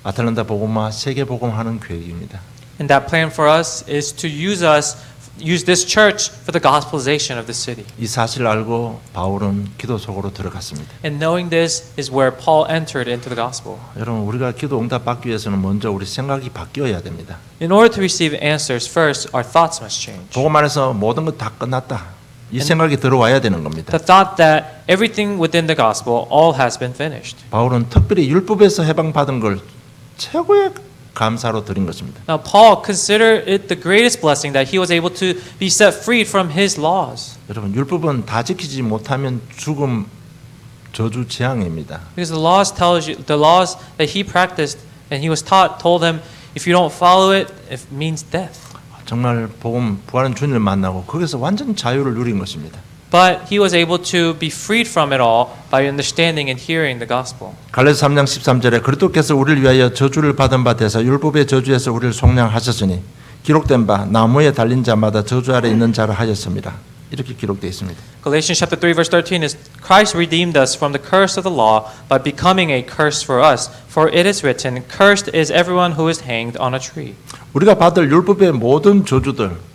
아틀란타 복음화 세계 복음하는 계획입니다. And that plan for us is to use this church for the gospelization of the city. 이 사실을 알고 바울은 기도 속으로 들어갔습니다. And knowing this is where Paul entered into the gospel. 여러분 우리가 기도 응답 받기 위해서는 먼저 우리 생각이 바뀌어야 됩니다. In order to receive answers, first our thoughts must change. 복음 안에서 모든 것 다 끝났다. 이 생각이 들어와야 되는 겁니다. The thought that everything within the gospel all has been finished. 바울은 특별히 율법에서 해방받은 걸 최고의 감사로 드린 것입니다. Now Paul considered it the greatest blessing that he was able to be set free from his laws. 여러분 율법은 다 지키지 못하면 죽음, 저주, 재앙입니다. Because the laws that he practiced and he was taught told him if you don't follow it, it means death. 정말 복음 부활한 주님을 만나고 거기서 완전 자유를 누린 것입니다. But he was able to be freed from it all by understanding and hearing the gospel. 갈라디아서 3장 13절에 그리스도께서 우리를 위하여 저주를 받은 바 되사 율법의 저주에서 우리를 속량하셨으니 기록된 바 나무에 달린 자마다 저주 아래 있는 자라 하였습니다. 이렇게 기록되어 있습니다. Galatians chapter 3 verse 13 is Christ redeemed us from the curse of the law by becoming a curse for us. For it is written, cursed is everyone who is hanged on a tree. 우리가 받을 율법의 모든 저주들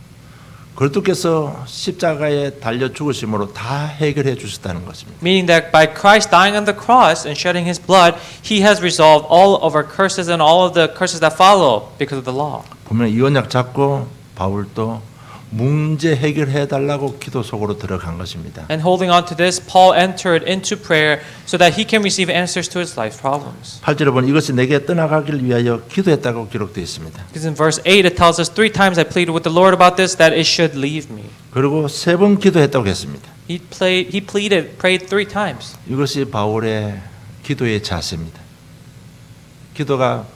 그리스도께서 십자가에 달려 죽으심으로 다 해결해 주셨다는 것입니다. Meaning that by Christ dying on the cross and shedding his blood, he has resolved all of our curses and all of the curses that follow because of the law. 보면 이 언약 잡고 바울도 문제 해결해 달라고 기도 속으로 들어간 것입니다. And holding on to this, Paul entered into prayer so that he can receive answers to his life problems. 8절에 보면 이것이 내게 떠나가길 위하여 기도했다고 기록되어 있습니다. Because in verse 8 it tells us 3 times I pleaded with the Lord about this that it should leave me. 그리고 3번 기도했다고 했습니다. He prayed 3 times. 이것이 바울의 기도의 자세입니다. 기도가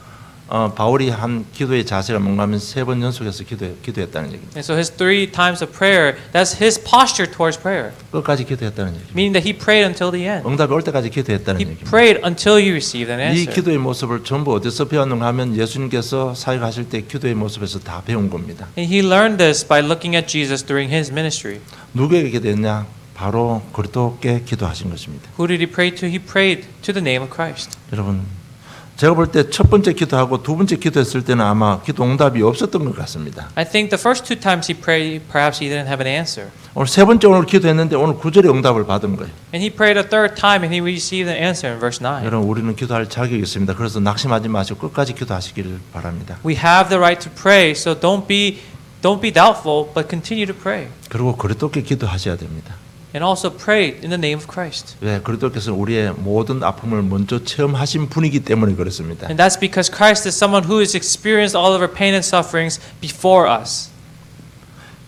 바울이 한 기도의 자세가 뭔가 하면 3번 연속해서 기도했다는 얘기입니다. And so his 3 times of prayer, that's his posture towards prayer. 끝까지 기도했다는 얘기입니다. Meaning that he prayed until the end. 응답이 올 때까지 기도했다는 He 얘기입니다. prayed until you received an 이 answer. 기도의 모습을 전부 어디서 배웠는가 하면 예수님께서 사역하실 때 기도의 모습에서 다 배운 겁니다. And he learned this by looking at Jesus during his ministry. 누구에게 기도했냐? 바로 그리스도께 기도하신 것입니다. Who did he pray to? He prayed to the name of Christ. 여러분, 제가 볼 때 첫 번째 기도하고 두 번째 기도했을 때는 아마 기도 응답이 없었던 것 같습니다. I think the first 2 times he prayed, perhaps he didn't have an answer. 오늘 세 번째 오늘 기도했는데 오늘 9절에 응답을 받은 거예요. And he prayed a 3rd time and he received an answer in verse 9. 여러분, 우리는 기도할 자격이 있습니다. 그래서 낙심하지 마시고 끝까지 기도하시기를 바랍니다. We have the right to pray, so don't be doubtful, but continue to pray. 그리고 그리스도께 기도하셔야 됩니다. And also pray in the name of Christ. 왜? 그리스도께서 우리의 모든 아픔을 먼저 체험하신 분이기 때문에 그렇습니다. And that's because Christ is someone who has experienced all of our pain and sufferings before us.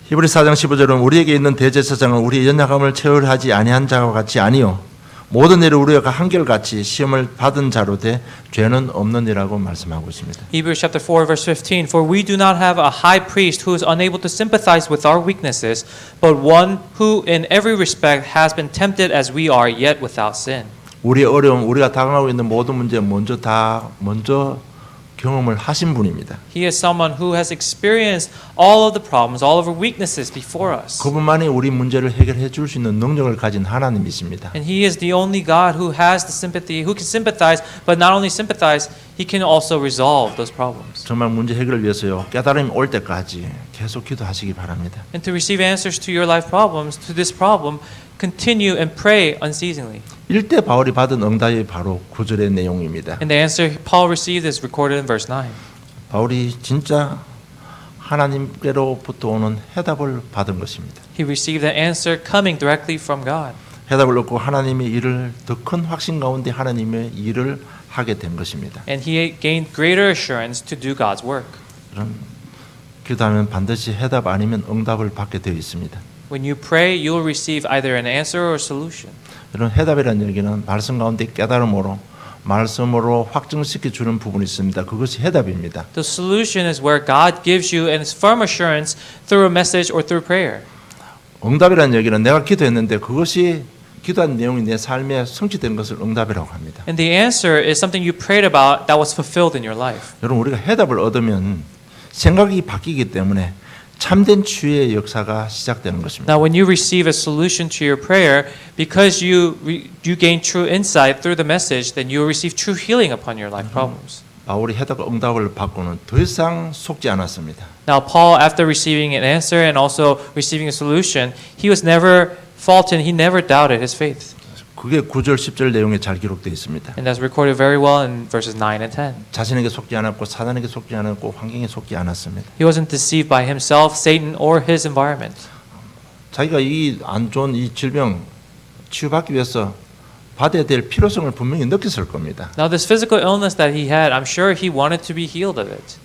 히브리 4장 15절은 우리에게 있는 대제사장은 우리의 연약함을 체험하지 아니한 자와 같이 아니요 모든 일을 우리가 한결같이 시험을 받은 자로 돼 죄는 없느니라고 말씀하고 있습니다. Hebrews chapter 4 verse 15, For we do not have a high priest who is unable to sympathize with our weaknesses, but one who in every respect has been tempted as we are, yet without sin. 우리의 어려움, 우리가 당하고 있는 모든 문제 먼저 경험을 하신 분입니다. He is someone who has experienced all of the problems, all of our weaknesses before us. 그분만이 우리 문제를 해결해 줄 수 있는 능력을 가진 하나님이십니다. And he is the only God who has the sympathy, who can sympathize, but not only sympathize, he can also resolve those problems. 정말 문제 해결을 위해서요. 깨달음이 올 때까지 계속 기도하시기 바랍니다. And to receive answers to your life problems, to this problem, continue and pray unceasingly. 일대 바울이 받은 응답이 바로 9절의 내용입니다. And the answer Paul received is recorded in verse 9. 바울이 진짜 하나님께로부터 오는 해답을 받은 것입니다. He received an answer coming directly from God. 해답을 얻고 하나님의 일을 더 큰 확신 가운데 하나님의 일을 하게 된 것입니다. And he gained greater assurance to do God's work. 그런 기도하면 반드시 해답 아니면 응답을 받게 되어 있습니다. When you pray, you will receive either an answer or a solution. 이런 해답이라는 얘기는 말씀 가운데 깨달음으로 말씀으로 확증시켜 주는 부분이 있습니다. 그것이 해답입니다. The solution is where God gives you an firm assurance through a message or through prayer. 응답이라는 얘기는 내가 기도했는데 그것이 기도한 내용이 내 삶에 성취된 것을 응답이라고 합니다. And the answer is something you prayed about that was fulfilled in your life. 여러분 우리가 해답을 얻으면 생각이 바뀌기 때문에 참된 치유의 역사가 시작되는 것입니다. Now, when you receive a solution to your prayer, because you gain true insight through the message, then you will receive true healing upon your life problems. 바울이 해답과 응답을 받고는 더 이상 속지 않았습니다. Now, Paul, after receiving an answer and also receiving a solution, he was never faulted. He never doubted his faith. 그게 9절 10절 내용에 잘 기록되어 있습니다. And that's recorded very well in verses 9 and 10. 자신에게 속지 않았고 사단에게 속지 않았고 환경에 속지 않았습니다. He wasn't deceived by himself, Satan, or his environment. 자기가 이 안 좋은 이 질병 치유받기 위해서 받아야 될 필요성을 분명히 느꼈을 겁니다. Now, this physical illness that he had, I'm sure he wanted to be healed of it.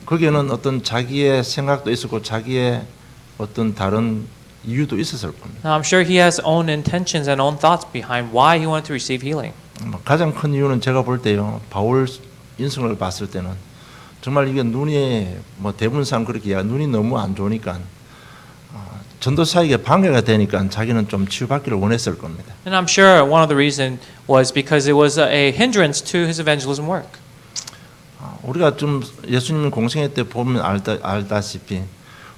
거기에는 어떤 자기의 생각도 있었고 자기의 어떤 다른 이유도 있었을 겁니다. Now, I'm sure he has own intentions and own thoughts behind why he wanted to receive healing. 가장 큰 이유는 제가 볼 때요. 바울 인성을 봤을 때는 정말 이게 눈이 뭐 대부분상 그렇게 눈이 너무 안 좋으니까 전도사에게 방해가 되니까 자기는 좀 치유받기를 원했을 겁니다. And I'm sure one of the reasons was because it was a hindrance to his evangelism work. 우리가 좀 예수님 공생애 때 보면 알다시피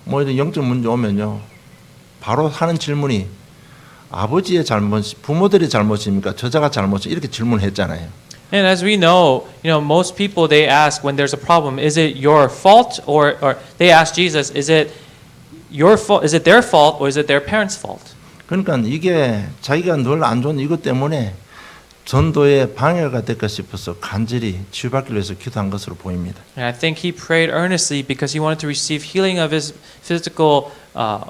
뭐 이런 영적 문제 오면요. 바로 하는 질문이 아버지의 잘못, 부모들의 잘못입니까? 저자가 잘못이 이렇게 질문했잖아요. And as we know, most people they ask when there's a problem, is it your fault or they ask Jesus, is it your fault? Is it their fault or is it their parents' fault? 그러니까 이게 자기가 늘 안 좋은 이것 때문에 전도에 방해가 될까 싶어서 간절히 치유받기 위해서 기도한 것으로 보입니다. And I think he prayed earnestly because he wanted to receive healing of his physical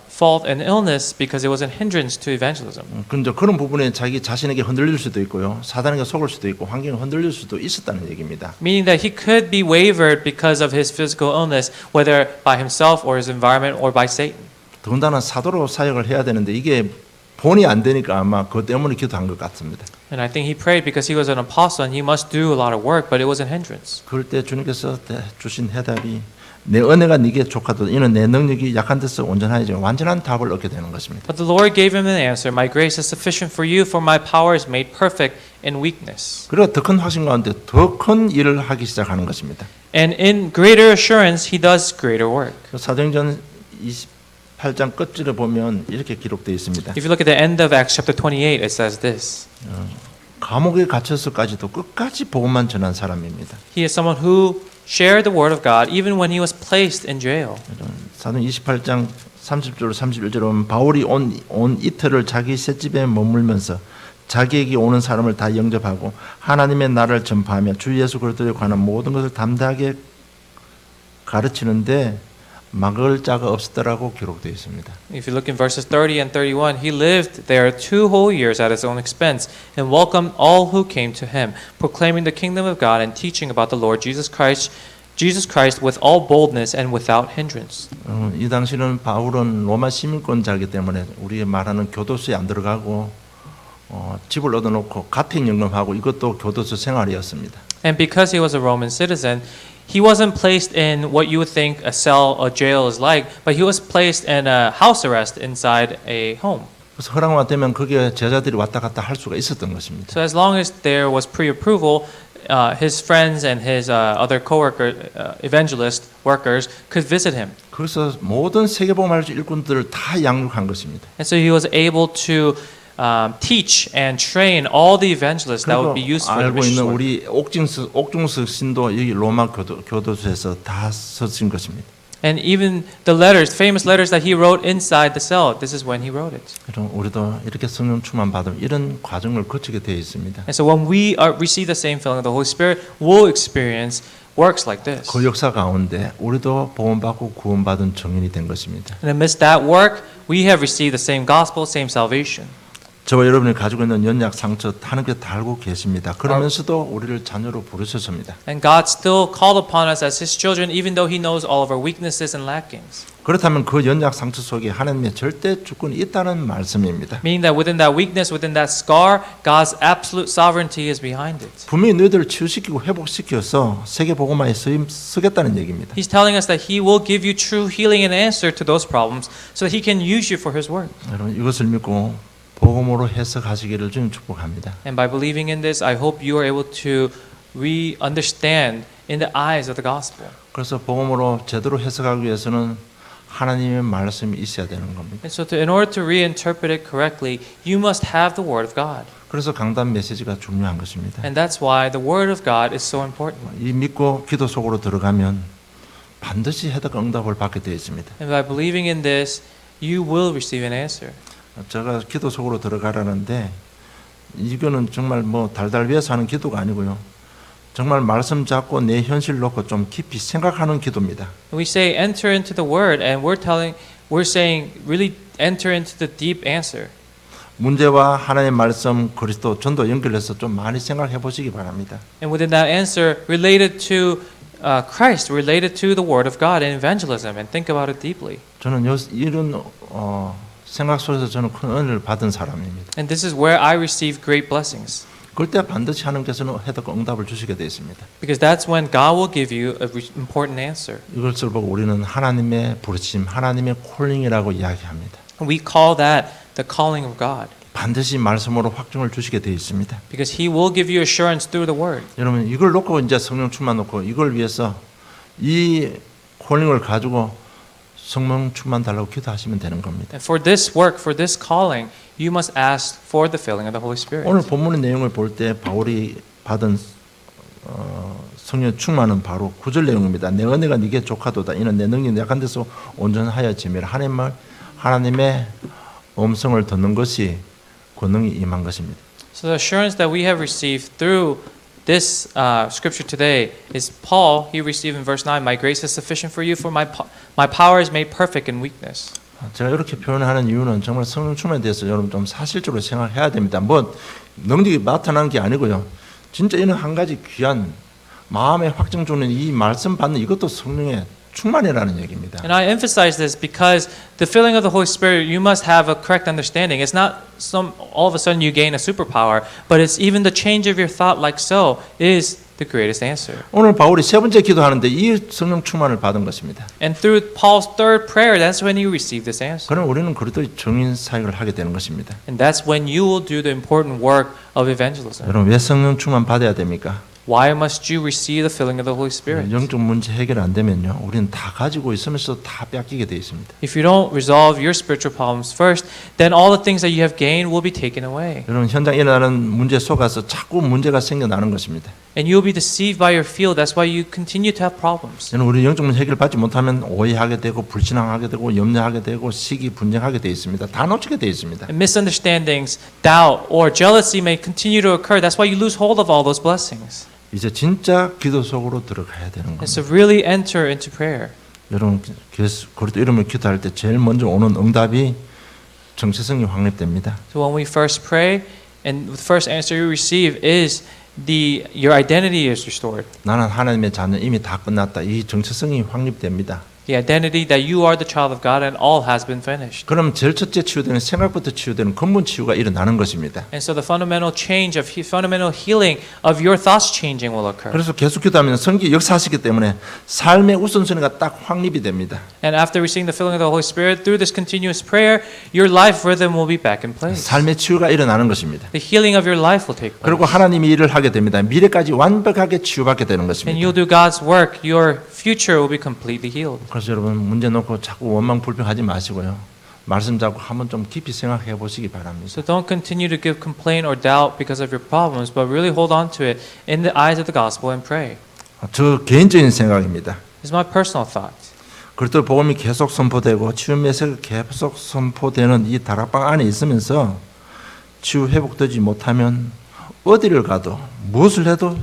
fault and illness because it was a hindrance to evangelism. 근데 그런 부분에 자기 자신에게 흔들릴 수도 있고요, 사단에게 속을 수도 있고 환경에 흔들릴 수도 있었다는 얘기입니다. Meaning that he could be wavered because of his physical illness, whether by himself or his environment or by Satan. 더군다나 사도로 사역을 해야 되는데 이게 본이 안 되니까 아마 그것 때문에 기도한 것 같습니다. And I think he prayed because he was an apostle and he must do a lot of work, but it was a hindrance. 그럴 때 주님께서 주신 해답이 내 은혜가 네게 족하도다. 이는 내 능력이 약한 데서 온전하지 완전한 답을 얻게 되는 것입니다. But the Lord gave him an answer. My grace is sufficient for you, for my power is made perfect in weakness. 그리고 더 큰 확신 가운데 더 큰 일을 하기 시작하는 것입니다. And in greater assurance, he does greater work. 사도행전 28장 끝줄에 보면 이렇게 기록되어 있습니다. If you look at the end of Acts chapter 28, it says this. 감옥에 갇혀서까지도 끝까지 복음만 전한 사람입니다. He is someone who shared the word of God even when he was placed in jail. 사도행 28장 30절 31절에 보면 바울이 온 이틀을 자기 셋집에 머물면서 자기에게 오는 사람을 다 영접하고 하나님의 나라를 전파하며 주 예수 그리스도에 관한 모든 것을 담대하게 가르치는데 막을 자가 없었다라고 기록되어 있습니다. If you look in verses 30 and 31, he lived there 2 whole years at his own expense and welcomed all who came to him, proclaiming the kingdom of God and teaching about the Lord Jesus Christ with all boldness and without hindrance. 이 당시는 바울은 로마 시민권자이기 때문에 우리가 말하는 교도소에 안 들어가고 집을 얻어놓고 가택연금하고 이것도 교도소 생활이었습니다. And because he was a Roman citizen, he wasn't placed in what you would think a cell or jail is like, but he was placed in a house arrest inside a home. 그래서 허락만 되면 거기에 제자들이 왔다 갔다 할 수가 있었던 것입니다. So as long as there was pre-approval, his friends and his other co-worker, evangelist workers could visit him. 그래서 모든 세계복음화일주 일꾼들을 다 양육한 것입니다. And so he was able to teach and train all the evangelists that would be used for the 알고 있는 mission work. 우리 옥중석 신도 여기 로마 교도소에서 다 쓰신 것입니다. And even the letters, famous letters that he wrote inside the cell, this is when he wrote it. 그럼 우리도 이렇게 성령 충만 받으면 이런 과정을 거치게 되어 있습니다. And so when we receive the same filling of the Holy Spirit, we'll experience works like this. 그 역사 가운데 우리도 복음받고 구원받은 증인이 된 것입니다. And amidst that work, we have received the same gospel, same salvation. 저와 여러분이 가지고 있는 연약 상처 하나님께 다 알고 계십니다. 그러면서도 우리를 자녀로 부르셨습니다. And God still called upon us as His children, even though He knows all of our weaknesses and lackings. 그렇다면 그 연약 상처 속에 하나님의 절대 주권이 있다는 말씀입니다. Meaning that within that weakness, within that scar, God's absolute sovereignty is behind it. 분명히 너희들을 치유시키고 회복시켜서 세계 복음화에 쓰겠다는 얘기입니다. He's telling us that He will give you true healing and answer to those problems, so that He can use you for His work. 여러분 이것을 믿고 복음으로 해석하시기를 주님 축복합니다. And by believing in this, I hope you are able to understand in the eyes of the gospel. 그래서 복음으로 제대로 해석하기 위해서는 하나님의 말씀이 있어야 되는 겁니다. And so in order to reinterpret it correctly, you must have the Word of God. 그래서 강단 메시지가 중요한 것입니다. And that's why the Word of God is so important. 이 믿고 기도 속으로 들어가면 반드시 해답 응답을 받게 되어 있습니다. And by believing in this, you will receive an answer. 제가 기도 속으로 들어가라는데 이거는 정말 뭐 달달 위해서 하는 기도가 아니고요. 정말 말씀 잡고 내 현실 놓고 좀 깊이 생각하는 기도입니다. We say enter into the Word, and we're saying really enter into the deep answer. 문제와 하나님의 말씀, 그리스도, 전도 연결해서 좀 많이 생각해 보시기 바랍니다. And within that answer, related to Christ, related to the Word of God and evangelism, and think about it deeply. 저는 이런 생각 속에서 저는 큰 은혜를 받은 사람입니다. And this is where I receive great blessings. 그럴 때 반드시 하나님께서는 해답과 응답을 주시게 되어 있습니다. Because that's when God will give you an important answer. 이것을 보고 우리는 하나님의 부르심, 하나님의 콜링이라고 이야기합니다. We call that the calling of God. 반드시 말씀으로 확증을 주시게 되어 있습니다. Because He will give you assurance through the Word. 여러분 이걸 놓고 이제 성령 충만 놓고 이걸 위해서 이 콜링을 가지고 성령 충만 달라고 기도하시면 되는 겁니다. And for this work, for this calling, you must ask for the filling of the Holy Spirit. 오늘 본문의 내용을 볼 때 바울이 받은 성령 충만은 바로 9절 내용입니다. 내 은혜가 네게 족하도다. 이는 내 능력이 약한 데서 온전하여 지매라. 하나님의 음성을 듣는 것이 권능이 임한 것입니다. So the assurance that we have received through this scripture today is Paul. He received in verse 9, "My grace is sufficient for you, for my power is made perfect in weakness." 제가 이렇게 표현하는 이유는 정말 성령 충만에 대해서 여러분 좀 사실적으로 생각해야 됩니다. 뭐 능력이 나타난 게 아니고요. 진짜 이는 한 가지 귀한 마음에 확증 주는 이 말씀 받는 이것도 성령의 충만이라는 얘기입니다. And I emphasize this because the filling of the Holy Spirit, you must have a correct understanding. It's not all of a sudden you gain a superpower, but it's even the change of your thought like so is the greatest answer. 오늘 바울이 세 번째 기도하는데 이 성령 충만을 받은 것입니다. And through Paul's third prayer, that's when you receive this answer. 그럼 우리는 그리스도의 증인 사역을 하게 되는 것입니다. And that's when you will do the important work of evangelism. 여러분 왜 성령 충만 받아야 됩니까? Why must you receive the filling of the Holy Spirit? 영적 문제 해결 안 되면요, 우리는 다 가지고 있으면서 다 뺏기게 돼 있습니다. If you don't resolve your spiritual problems first, then all the things that you have gained will be taken away. 여러분 현장에 일어나는 문제 속아서 자꾸 문제가 생겨나는 것입니다. And you will be deceived by your field. That's why you continue to have problems. 저는 우리 영적 문제 해결 받지 못하면 오해하게 되고 불신앙하게 되고 염려하게 되고 시기 분쟁하게 돼 있습니다. 다 놓치게 돼 있습니다. And misunderstandings, doubt, or jealousy may continue to occur. That's why you lose hold of all those blessings. 이제 진짜 기도 속으로 들어가야 되는 And 겁니다. so really enter into prayer. 여러분 그리스도 이름을 기도할 때 제일 먼저 오는 응답이 정체성이 확립됩니다. So when we first pray, and the first answer you receive is your identity is restored. 나는 하나님의 자녀 이미 다 끝났다. 이 정체성이 확립됩니다. The identity that you are the child of God and all has been finished. 그럼 제일 첫째 치유되는 생각부터 치유되는 근본 치유가 일어나는 것입니다. And so the fundamental change of fundamental healing of your thoughts changing will occur. 그래서 계속 기도하면 성기 역사하시기 때문에 삶의 우선순위가 딱 확립이 됩니다. And after receiving the filling of the Holy Spirit through this continuous prayer, your life rhythm will be back in place. 삶의 치유가 일어나는 것입니다. The healing of your life will take place. 그리고 하나님이 일을 하게 됩니다. 미래까지 완벽하게 치유받게 되는 And 것입니다. you'll do God's work. Your future will be completely healed. 그래서 여러분 문제 놓고 자꾸 원망 불평하지 마시고요. 말씀 잡고 한번 좀 깊이 생각해 보시기 바랍니다. So don't continue to give complaint or doubt because of your problems, but really hold on to it in the eyes of the gospel and pray. 저 개인적인 생각입니다. This is my personal thought. 그리스도 복음이 계속 선포되고 치유 메시지가 계속 선포되는 이 다락방 안에 있으면서 치유 회복되지 못하면 어디를 가도 무엇을 해도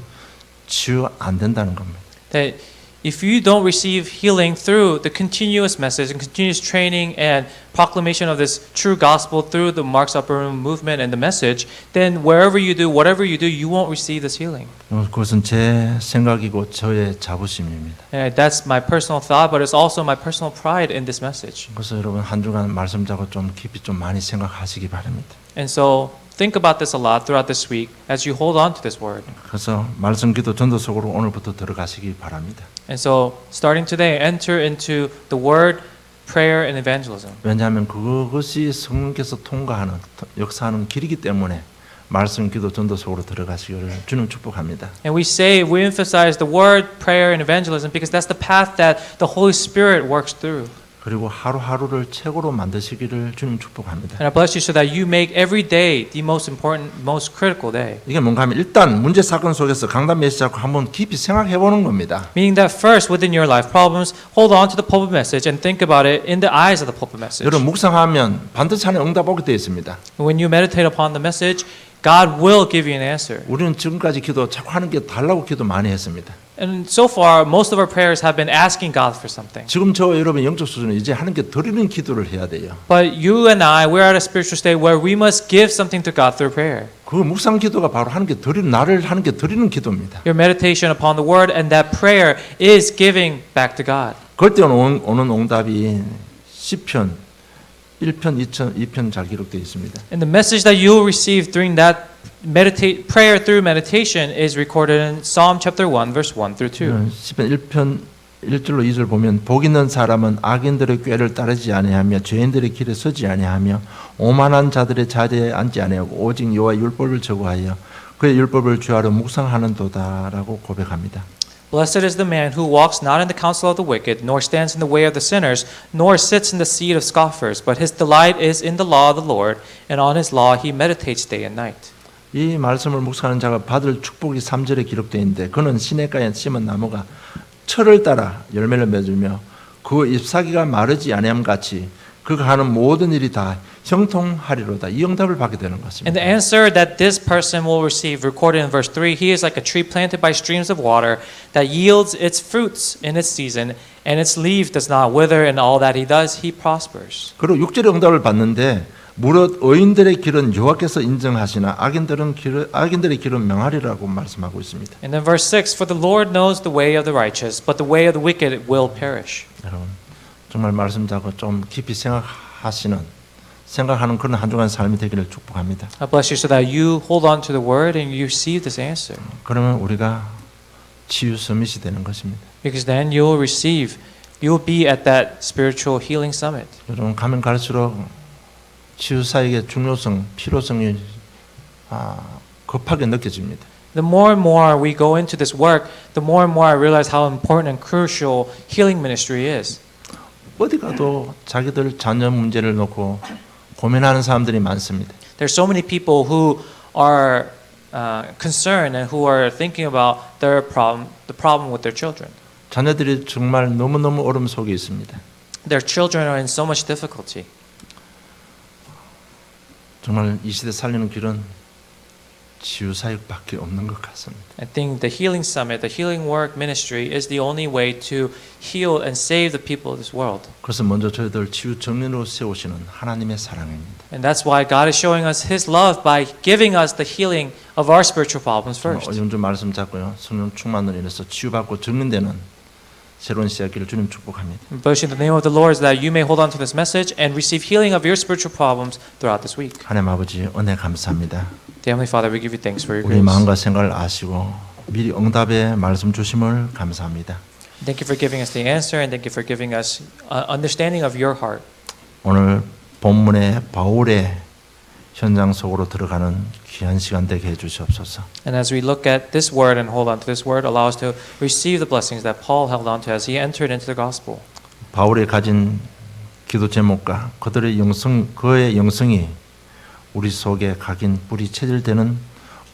치유 안 된다는 겁니다. That if you don't receive healing through the continuous message and continuous training and proclamation of this true gospel through the Mark's Upper Room movement and the message, then wherever you do, whatever you do, you won't receive this healing. 그것은 제 생각이고 저의 자부심입니다. And that's my personal thought, but it's also my personal pride in this message. 그래서 여러분 한 주간 말씀 잡고 좀 깊이 좀 많이 생각하시기 바랍니다. And so think about this a lot throughout this week as you hold on to this word. 그래서 말씀 기도 전도 속으로 오늘부터 들어가시기 바랍니다. And so starting today, enter into the word, prayer, and evangelism. 왜냐하면 그것이 성령께서 통과하는 역사하는 길이기 때문에 말씀 기도 전도 속으로 들어가시기를 주님 축복합니다. And we emphasize the word, prayer, and evangelism because that's the path that the Holy Spirit works through. 그리고 하루하루를 최고로 만드시기를 주님 축복합니다. And I bless you so that you make every day the most important, most critical day. 이게 뭔가 하면 일단 문제 사건 속에서 강단 메시지하고 한번 깊이 생각해 보는 겁니다. Meaning that first within your life problems, hold on to the pulpit message and think about it in the eyes of the pulpit message. 여러분 묵상하면 반드시 하는 응답 오게 되어 있습니다. When you meditate upon the message, God will give you an answer. 우리는 지금까지 기도 자꾸 하는 게 달라고 기도 많이 했습니다. And so far, most of our prayers have been asking God for something. 지금 저 여러분 영적 수준은 이제 하는 게 드리는 기도를 해야 돼요. But you and I, we're at a spiritual state where we must give something to God through prayer. 그 묵상 기도가 바로 하는 게 드리는 나를 하는 게 드리는 기도입니다. Your meditation upon the word and that prayer is giving back to God. 그럴 때 오는 응답이 시편 1편, 2편 잘 기록되어 있습니다. And the message that you'll receive during that prayer through meditation is recorded in Psalm chapter 1 verse 1 through 2. 시편 1편 1절로 2절 보면 복 있는 사람은 악인들의 꾀를 따르지 아니하며 죄인들의 길에 서지 아니하며 오만한 자들의 자리에 앉지 아니하고 오직 여호와의 율법을 저구하여 그의 율법을 주하러 묵상하는도다라고 고백합니다. Blessed is the man who walks not in the counsel of the wicked, nor stands in the way of the sinners, nor sits in the seat of scoffers, but his delight is in the law of the Lord, and on his law he meditates day and night. 이 말씀을 묵상하는 자가 받을 축복이 3절에 기록되어 있는데 그는 시냇가에 심은 나무가 철을 따라 열매를 맺으며 그 잎사귀가 마르지 아니함 같이 그가 하는 모든 일이 다 형통하리로다. 이 응답을 받게 되는 And 것입니다. the answer that this person will receive, recorded in verse 3, he is like a tree planted by streams of water that yields its fruits in its season, and its leaf does not wither, and all that he does, he prospers. 그리고 6절의 응답을 받는데 무릇 의인들의 길은 여호와께서 인정하시나 악인들의 길은 명하리라고 말씀하고 있습니다. And then verse 6, for the Lord knows the way of the righteous, but the way of the wicked will perish. 여러분 정말 말씀 자고 좀 깊이 생각하는 그런 한 주간 삶이 되기를 축복합니다. I bless you so that you hold on to the word and you receive this answer. 그러면 우리가 치유 서밋이 되는 것입니다. Because then you will be at that spiritual healing summit. 여러분 가면 갈수록 치유 사역의 중요성, 필요성이 급하게 느껴집니다. The more and more we go into this work, the more and more I realize how important and crucial healing ministry is. 어디 가도 자기들 자녀 문제를 놓고 고민하는 사람들이 많습니다. There's so many people who are concerned and who are thinking about the problem with their children. 자녀들이 정말 너무너무 어려움 속에 있습니다. Their children are in so much difficulty. 정말 이 시대 살리는 길은 치유 사역밖에 없는 것 같습니다. I think the healing summit, the healing work ministry is the only way to heal and save the people of this world. 그래서 먼저 저희들 치유 정lin으로 세우시는 하나님의 사랑입니다. And that's why God is showing us His love by giving us the healing of our spiritual problems first. 요즘 말씀 잡고요. 성령 충만으로 인해서 치유받고 정lin되는 새로운 시작기를 주님 축복합니다. Boasting the name of the Lord is that you may hold on to this message and receive healing of your spiritual problems throughout this week. 하나님 아버지 은혜 감사합니다. Dear Heavenly Father, we give you thanks for your 우리 grace. 마음과 생각을 아시고 미리 응답의 말씀 주심을 감사합니다. Thank you for giving us the answer and thank you for giving us understanding of your heart. 오늘 본문의 바울의 현장 속으로 들어가는 귀한 시간 되게 해주시옵소서. And as we look at this word and hold on to this word, allow us to receive the blessings that Paul held on to as he entered into the gospel. 바울이 가진 기도 제목과 그의 영성이 우리 속에 각인 뿌리 체질되는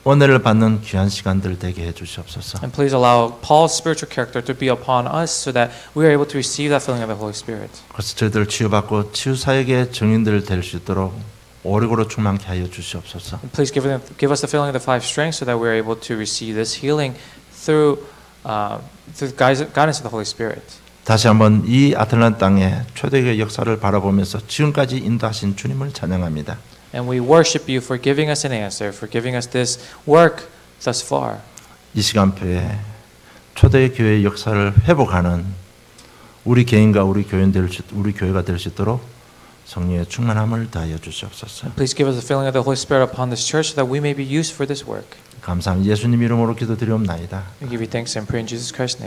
은혜를 받는 귀한 시간들 되게 해주시옵소서. And please allow Paul's spiritual character to be upon us so that we are able to receive that filling of the Holy Spirit. 그래서 저희들 치유받고 치유사역의 증인들 될 수 있도록 오래고로 충만케 하여 주시옵소서. And please give us the filling of the five strengths so that we are able to receive this healing through the guidance of the Holy Spirit. 다시 한번 이 아틀란타 땅의 초대교회 역사를 바라보면서 지금까지 인도하신 주님을 찬양합니다. And we worship you for giving us an answer, for giving us this work thus far. 이 시간표에 초대교회 역사를 회복하는 우리 개인과 우리 교회가 될 수 있도록 성령의 충만함을 다하여 주시옵소서. Please give us the filling of the Holy Spirit upon this church so that we may be used for this work. 감사합니다. 예수님 이름으로 기도드리옵나이다. We give you thanks and pray in Jesus Christ's name.